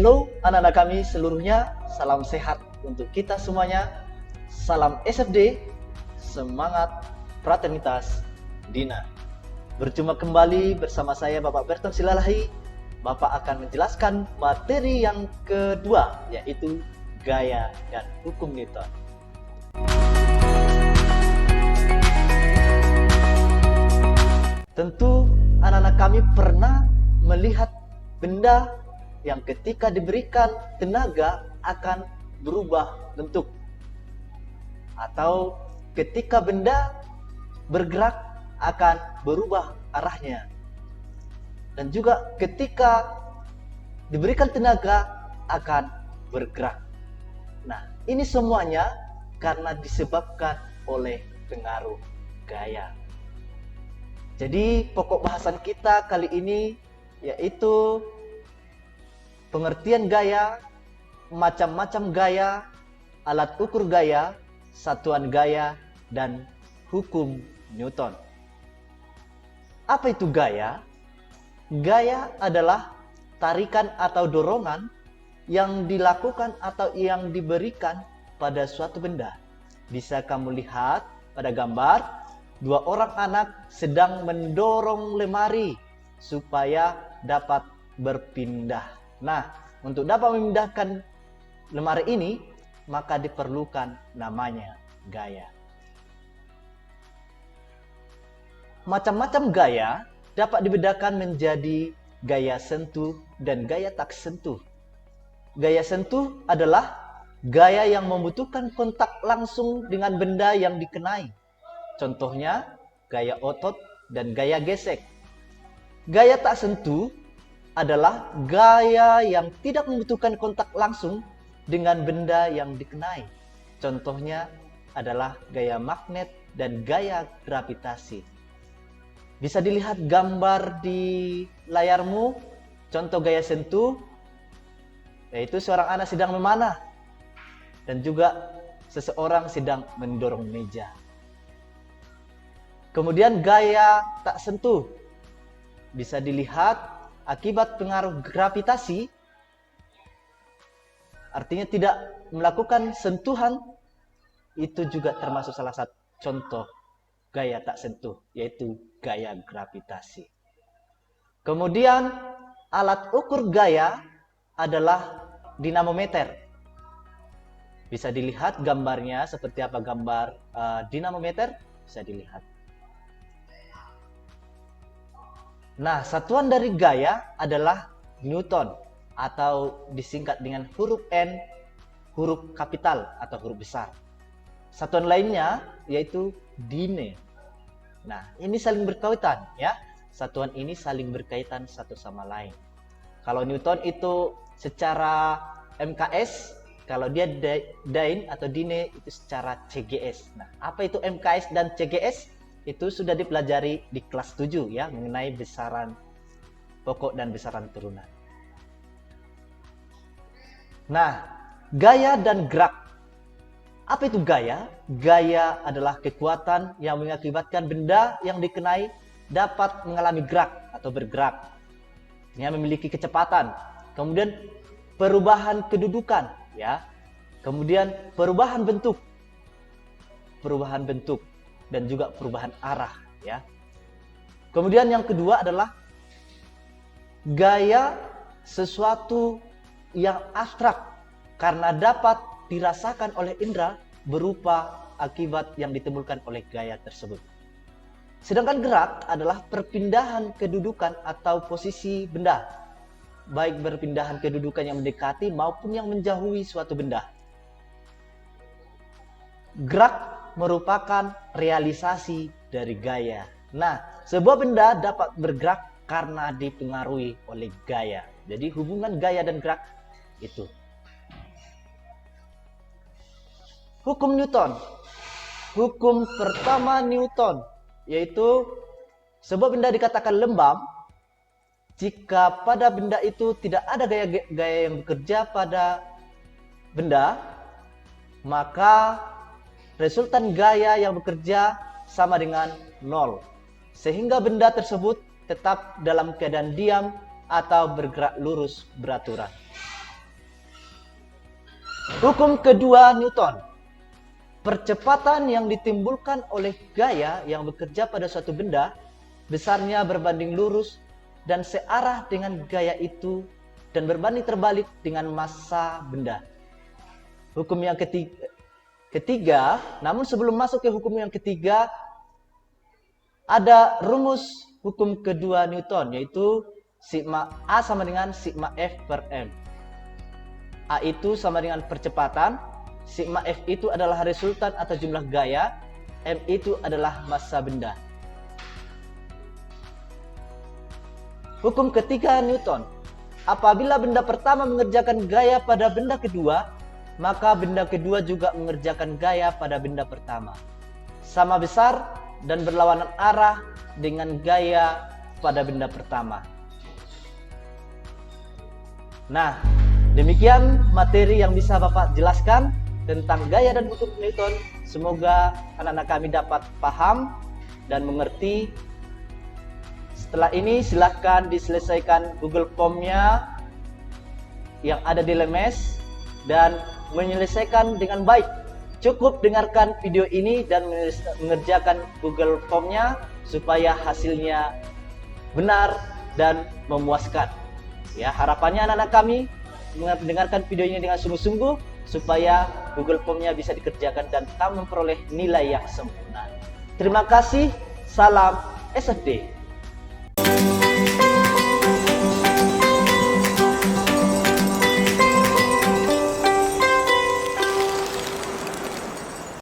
Halo anak-anak kami seluruhnya, salam sehat untuk kita semuanya. Salam SFD, semangat fraternitas Dina. Berjumpa kembali bersama saya Bapak Berton Silalahi. Bapak akan menjelaskan materi yang kedua, yaitu gaya dan hukum Newton. Tentu anak-anak kami pernah melihat benda yang ketika diberikan tenaga akan berubah bentuk, atau ketika benda bergerak akan berubah arahnya, dan juga ketika diberikan tenaga akan bergerak. Nah, ini semuanya karena disebabkan oleh pengaruh gaya. Jadi pokok bahasan kita kali ini yaitu pengertian gaya, macam-macam gaya, alat ukur gaya, satuan gaya, dan hukum Newton. Apa itu gaya? Gaya adalah tarikan atau dorongan yang dilakukan atau yang diberikan pada suatu benda. Bisa kamu lihat pada gambar, dua orang anak sedang mendorong lemari supaya dapat berpindah. Nah, untuk dapat memindahkan lemari ini, maka diperlukan namanya gaya. Macam-macam gaya dapat dibedakan menjadi gaya sentuh dan gaya tak sentuh. Gaya sentuh adalah gaya yang membutuhkan kontak langsung dengan benda yang dikenai. Contohnya, gaya otot dan gaya gesek. Gaya tak sentuh adalah gaya yang tidak membutuhkan kontak langsung dengan benda yang dikenai. Contohnya adalah gaya magnet dan gaya gravitasi. Bisa dilihat gambar di layarmu, contoh gaya sentuh, yaitu seorang anak sedang memanah dan juga seseorang sedang mendorong meja. Kemudian gaya tak sentuh, bisa dilihat akibat pengaruh gravitasi, artinya tidak melakukan sentuhan, itu juga termasuk salah satu contoh gaya tak sentuh, yaitu gaya gravitasi. Kemudian alat ukur gaya adalah dinamometer. Bisa dilihat gambarnya seperti apa gambar dinamometer, bisa dilihat. Nah, satuan dari gaya adalah Newton, atau disingkat dengan huruf N, huruf kapital atau huruf besar. Satuan lainnya yaitu Dine. Nah, ini saling berkaitan ya. Satuan ini saling berkaitan satu sama lain. Kalau Newton itu secara MKS, kalau dia Dine atau Dine itu secara CGS. Nah, apa itu MKS dan CGS? Itu sudah dipelajari di kelas 7 ya, mengenai besaran pokok dan besaran turunan. Nah, gaya dan gerak. Apa itu gaya? Gaya adalah kekuatan yang mengakibatkan benda yang dikenai dapat mengalami gerak atau bergerak. Ini memiliki kecepatan. Kemudian perubahan kedudukan ya. Kemudian perubahan bentuk. Dan juga perubahan arah ya. Kemudian yang kedua adalah gaya sesuatu yang abstrak karena dapat dirasakan oleh indera berupa akibat yang ditimbulkan oleh gaya tersebut. Sedangkan gerak adalah perpindahan kedudukan atau posisi benda, baik perpindahan kedudukan yang mendekati maupun yang menjauhi suatu benda. Gerak merupakan realisasi dari gaya. Nah, sebuah benda dapat bergerak karena dipengaruhi oleh gaya. Jadi hubungan gaya dan gerak itu. Hukum Newton. Hukum pertama Newton yaitu sebuah benda dikatakan lembab jika pada benda itu tidak ada gaya yang bekerja pada benda, maka resultan gaya yang bekerja sama dengan 0. Sehingga benda tersebut tetap dalam keadaan diam atau bergerak lurus beraturan. Hukum kedua Newton. Percepatan yang ditimbulkan oleh gaya yang bekerja pada suatu benda, besarnya berbanding lurus dan searah dengan gaya itu dan berbanding terbalik dengan massa benda. Hukum yang ketiga, namun sebelum masuk ke hukum yang ketiga, ada rumus hukum kedua Newton, yaitu sigma A sama dengan sigma F per M. A itu sama dengan percepatan, sigma F itu adalah resultan atau jumlah gaya, M itu adalah massa benda. Hukum ketiga Newton. Apabila benda pertama mengerjakan gaya pada benda kedua, maka benda kedua juga mengerjakan gaya pada benda pertama. Sama besar dan berlawanan arah dengan gaya pada benda pertama. Nah, demikian materi yang bisa Bapak jelaskan tentang gaya dan hukum Newton. Semoga anak-anak kami dapat paham dan mengerti. Setelah ini silahkan diselesaikan Google Form-nya yang ada di LMS dan menyelesaikan dengan baik. Cukup dengarkan video ini dan mengerjakan Google Form-nya supaya hasilnya benar dan memuaskan. Ya, harapannya anak-anak kami mendengarkan video ini dengan sungguh-sungguh supaya Google Form-nya bisa dikerjakan dan kamu memperoleh nilai yang sempurna. Terima kasih. Salam SFD.